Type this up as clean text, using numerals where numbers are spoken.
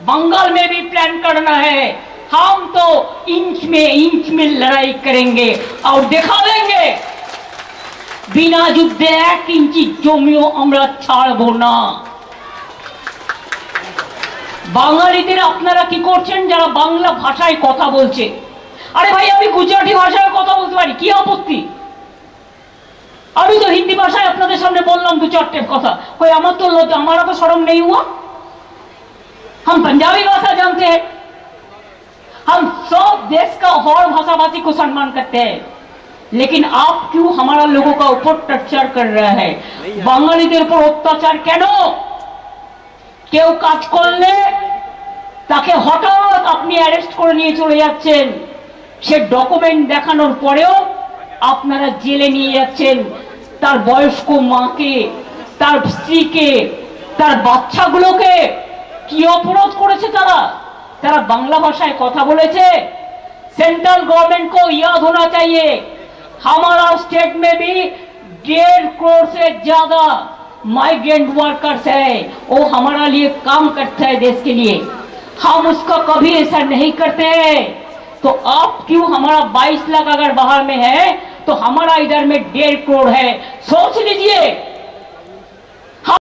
बंगाल में भी प्लान करना है। हम तो इंच में लड़ाई करेंगे और दिखा देंगे बिना युद्धे 1 इंची जमिও আমরা ছাড়বো না। বাঙালিদের আপনারা কি করছেন যারা বাংলা ভাষায় কথা বলছে? আরে ভাই আমি গুজরাটি ভাষায় কথা বলতে পারি, কি আপত্তি? আমি তো হিন্দি ভাষায় আপনাদের সামনে বললাম 2-4টে কথা, कोई আমার তো লজ্জা, हमारा तो शर्म नहीं हुआ। हम पंजाबी भाषा जानते हैं, हम सब देश का और भाषा भाषी को सम्मान करते हैं, लेकिन आप क्यों हमारा लोगों का ऊपर टर्चर कर रहा है? বাঙালিদের উপর অত্যাচার কেন? কেউ কাজ করলে তাকে হঠাৎ আপনি অ্যারেস্ট করে নিয়ে চলে যাচ্ছেন, সে ডকুমেন্ট দেখানোর পরেও আপনারা জেলে নিয়ে যাচ্ছেন তার বয়স্ক মাকে, তার স্ত্রীকে, তার বাচ্চাগুলোকে। কি অপরাধ করেছে তারা? তারা বাংলা ভাষায় কথা বলেছে। सेंट्रल गवर्नमेंट को याद होना चाहिए हमारा स्टेट में भी 1.5 करोड़ से ज्यादा माइग्रेंट वर्कर्स है, वो हमारा लिए काम करता है देश के लिए। हम उसका कभी ऐसा नहीं करते हैं। तो आप क्यों, हमारा 22 लाख अगर बाहर में है तो हमारा इधर में 1.5 करोड़ है। सोच लीजिए